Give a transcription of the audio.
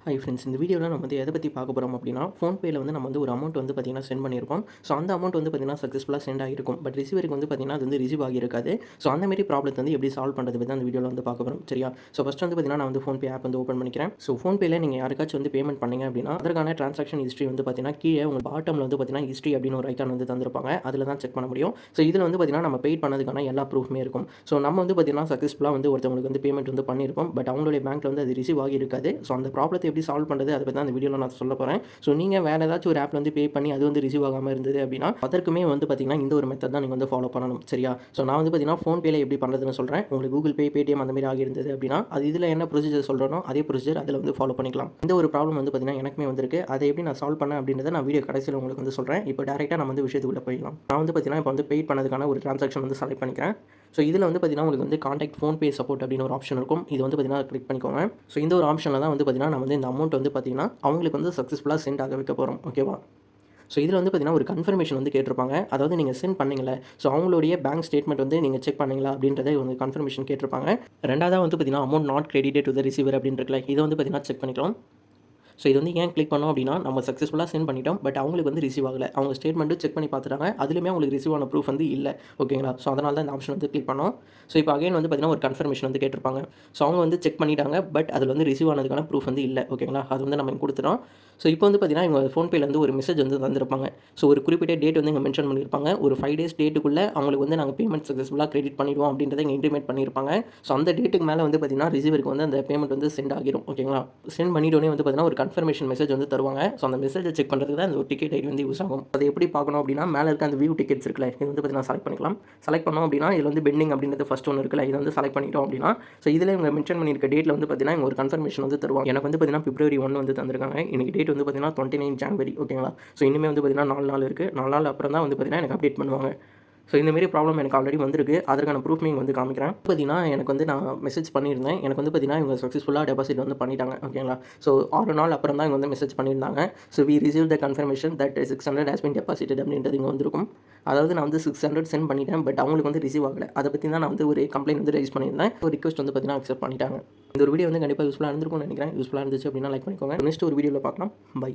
Hi friends, இந்த வீடியோவில் நம்ம வந்து எதை பற்றி பார்க்க போகிறோம் அப்படின்னா, ஃபோன்பேயில் வந்து நம்ம வந்து ஒரு அமௌண்ட் வந்து பார்த்திங்கன்னா சென்ட் பண்ணியிருப்போம். ஸோ அந்த அமௌண்ட் வந்து பார்த்திங்கன்னா சக்ஸஸ்ஃபுல்லாக சென்ட் ஆகிருக்கும். பட் ரிசீவருக்கு வந்து பார்த்திங்கன்னா அது வந்து ரிசீவ் ஆகியிருக்காது. ஸோ அந்த மாதிரி ப்ராப்ளத்தை வந்து எப்படி சால்வ் பண்ணுறது பற்றி அந்த வீடியோவில் வந்து பார்க்க போகிறோம். சரியா? ஸோ ஃபஸ்ட் வந்து பார்த்திங்கன்னா நான் வந்து ஃபோன்பே ஆப் வந்து ஓப்பன் பண்ணிக்கிறேன். ஸோ ஃபோன்பேயில் நீங்கள் யாருக்காச்சும் வந்து பேமெண்ட் பண்ணீங்க அப்படின்னா, அதற்கான ட்ரான்சாக்ஷன் ஹிஸ்ட்ரி வந்து பார்த்திங்கன்னா கீழே உங்கள் பாட்டமில் வந்து பார்த்திங்கன்னா ஹிஸ்ட்ரி அப்படின்னு ஒரு ஐக்கான் வந்து தந்திருப்பாங்க. அதில் தான் செக் பண்ண முடியும். ஸோ இதில் வந்து பார்த்திங்கன்னா நம்ம பெய்ட் பண்ணதுக்கான எல்லா ப்ரூஃப்மே இருக்கும். ஸோ நம்ம வந்து பார்த்திங்கன்னா சக்ஸஸ்ஃபுல்லாக வந்து ஒருத்தவங்களுக்கு வந்து பேமெண்ட் வந்து பண்ணியிருப்போம். பட் அவங்களுடைய பேங்க்கில் வந்து அது ரிசீவ் ஆகியிருக்காது. ஸோ அந்த ப்ராப்ளத்தை எப்படி சால்வ் பண்ணுறது அதை தான் அந்த வீடியோவில் நான் சொல்ல போகிறேன். ஸோ நீங்கள் வேறு ஏதாச்சும் ஒரு ஆப்பில் வந்து பே பண்ணி அது வந்து ரிசீவ் ஆகாமல் இருந்தது அப்படின்னா, அதற்குமே வந்து பார்த்தீங்கன்னா இந்த ஒரு மெத்தட் தான் நீங்கள் வந்து ஃபாலோ பண்ணணும். சரியா? ஸோ நான் வந்து பார்த்தீங்கன்னா ஃபோன்பேல எப்படி பண்ணுறதுன்னு சொல்கிறேன். உங்களுக்கு கூகுள் பே, பேடிஎம் அந்த மாதிரி ஆகியிருந்தது அப்படின்னா, அது இதில் என்ன ப்ரொசீஜர் சொல்கிறனோ அதே ப்ரொசீஜர் அதில் வந்து ஃபாலோ பண்ணிக்கலாம். இந்த ஒரு ப்ராப்ளம் வந்து பார்த்தீங்கன்னா எனக்குமே வந்திருக்கு. அதை எப்படி நான் சால்வ் பண்ணேன் அப்படின்றத நான் வீடியோ கடைசியில் உங்களுக்கு வந்து சொல்கிறேன். இப்போ டேரெக்டாக நம்ம வந்து விஷயத்துக்குள்ளே போயிடலாம். நான் வந்து பார்த்தீங்கன்னா இப்போ வந்து பெய்ட் பண்ணதுக்கான ஒரு ட்ரான்சாக்ஷன் வந்து செலக்ட் பண்ணிக்கிறேன். ஸோ இதில் வந்து பார்த்தீங்கன்னா உங்களுக்கு வந்து கான்டாக்ட் ஃபோன்பே சப்போர்ட் அப்படின்னு ஒரு ஆப்ஷன் இருக்கும். இது வந்து பார்த்தீங்கன்னா கிளிக் பண்ணிக்கோங்க. ஸோ இந்த ஒரு ஆப்ஷனில் தான் வந்து பார்த்தீங்கன்னா நம்ம வந்து இந்த அமௌண்ட் வந்து பார்த்தீங்கன்னா அவங்களுக்கு வந்து சக்ஸஸ்ஃபுல்லாக சென்ட் ஆக வைக்க போகிறோம். ஓகேவா? ஸோ இதில் வந்து பார்த்தீங்கன்னா ஒரு கன்ஃபர்மேஷன் வந்து கேட்டிருப்பாங்க. அதாவது நீங்கள் சென்ட் பண்ணீங்கல்ல, ஸோ அவங்களுடைய பேங்க் ஸ்டேட்மெண்ட் வந்து நீங்கள் செக் பண்ணீங்களா அப்படின்றத வந்து கன்ஃபர்மேஷன் கேட்டிருப்பாங்க. ரெண்டாவதா வந்து பார்த்தீங்கன்னா amount not credited to the receiver அப்படின்னு இருக்குல்ல, இதை வந்து பார்த்தீங்கன்னா செக் பண்ணிக்கலாம். ஸோ இது வந்து ஏன் கிளிக் பண்ணோம் அப்படின்னா, நம்ம சக்ஸஸ்ஃபுல்லாக சென்ட் பண்ணிட்டோம். பட் அவங்களுக்கு வந்து ரிசீவ் ஆகல. அவங்க ஸ்டேட்மெண்ட்டு செக் பண்ணி பார்த்துட்டாங்க. அதுலேயுமே அவங்களுக்கு ரிசீவ் ஆன ப்ரூஃப் வந்து இல்ல. ஓகேங்களா? ஸோ அதனால தான் இந்த ஆப்ஷன் வந்து கிளிக் பண்ணோம். ஸோ இப்போ அகைன் வந்து பார்த்தீங்கன்னா ஒரு கன்ஃபர்மேஷன் வந்து கேட்டிருப்பாங்க. ஸோ அவங்க வந்து செக் பண்ணிட்டாங்க. பட் அதில் வந்து ரிசீவ் ஆனதுக்கான ப்ரூஃப் வந்து இல்ல. ஓகேங்களா? அது வந்து நம்ம கொடுத்துட்டோம். ஸோ இப்போ வந்து பார்த்தீங்கன்னா இவங்க ஃபோன்பேலேருந்து ஒரு மெசேஜ் வந்து தந்திருப்பாங்க. ஸோ ஒரு குறிப்பிட்ட டேட் வந்து இங்கே மென்ஷன் பண்ணியிருப்பாங்க. ஒரு 5 டேஸ் டேட்டுக்குள்ளே அவங்களுக்கு வந்து நாங்கள் பேமெண்ட் சக்ஸஸ்ஃபுல்லாக கிரெடிட் பண்ணிடுவோம் அப்படின்றத இங்கே இன்டிமேட் பண்ணியிருப்பாங்க. ஸோ அந்த டேட்டுக்கு மேலே வந்து பார்த்தீங்கன்னா ரிசீவருக்கு வந்து அந்த பேமெண்ட் வந்து சென்ட் ஆகிரும். ஓகேங்களா? சென்ட் பண்ணிட்டோனே வந்து பார்த்தீங்கன்னா ஒரு கன்ஃபர்மேஷன் மெசேஜ் வந்து தருவாங்க. ஸோ அந்த மெசேஜை செக் பண்ணுறதுக்கு தான் அந்த ஒரு டிக்கெட் ஐடி வந்து யூஸ் ஆகும். அதை எப்படி பார்க்கணும் அப்படின்னா, மேலே இருக்க அந்த வியூ டிக்கெட்ஸ் இருக்குல்ல, இது வந்து பார்த்தீங்கன்னா செலக்ட் பண்ணிக்கலாம். செலக்ட் பண்ணோம் அப்படின்னா இதில் வந்து பெண்டிங் அப்படின்றது ஃபர்ஸ்ட் ஒன்று இருக்குல்ல, இதை வந்து செலக்ட் பண்ணிட்டோம் அப்படின்னா, ஸோ இதில் இவங்க மென்ஷன் பண்ணியிருக்க டேட்டில் வந்து பார்த்தீங்கன்னா இவங்க ஒரு கன்ஃபர்மேஷன் வந்து தருவாங்க. எனக்கு வந்து பார்த்தீங்கன்னா பிப்ரவரி 1 வந்து தந்திருக்காங்க. இன்னைக்கு டேட் வந்து பார்த்தீங்கன்னா 29 ஜனவரி. ஓகேங்களா? ஸோ இனிமேல் வந்து பார்த்தீங்கன்னா 4 நாள் இருக்குது. 4 நாள் அப்புறம் தான் வந்து பார்த்தீங்கன்னா எனக்கு அப்டேட் பண்ணுவாங்க. ஸோ இந்தமாரி ப்ராப்ளம் எனக்கு ஆல்ரெடி வந்திருக்கு. அதற்கான ப்ரூஃப் இங்கே வந்து காமிக்கிறேன். பார்த்தீங்கன்னா எனக்கு வந்து நான் மெசேஜ் பண்ணியிருந்தேன். எனக்கு வந்து பார்த்தீங்கன்னா இவங்க சக்ஸஸ்ஃபுல்லாக டெபாசிட் வந்து பண்ணிட்டாங்க. ஓகேங்களா? ஸோ 6 நாள் அப்புறம் தான் இவங்க வந்து மெசேஜ் பண்ணியிருந்தாங்க. So we receive the confirmation that 600 has been deposited அப்படின்றது இங்கே வந்திருக்கும். அதாவது நான் வந்து 600 சென்ட் பண்ணிட்டேன். பட் அவங்களுக்கு வந்து ரிசீவ் ஆகலை. அதை பற்றி தான் நான் வந்து ஒரு கம்ப்ளைண்ட் வந்து ரைஸ் பண்ணியிருந்தேன். ஒரு ரிக்வெஸ்ட் வந்து பார்த்தீங்கன்னா அக்செப்ட் பண்ணிட்டாங்க. இந்த ஒரு வீடியோ வந்து கண்டிப்பாக யூஸ்ஃபுல்லாக இருந்திருக்கும்னு நினைக்கிறேன். யூஸ்ஃபுல்லாக இருந்துச்சு அப்படின்னா லைக் பண்ணிக்கோங்க. நெக்ஸ்ட் ஒரு வீடியோவில் பார்க்கலாம். பை.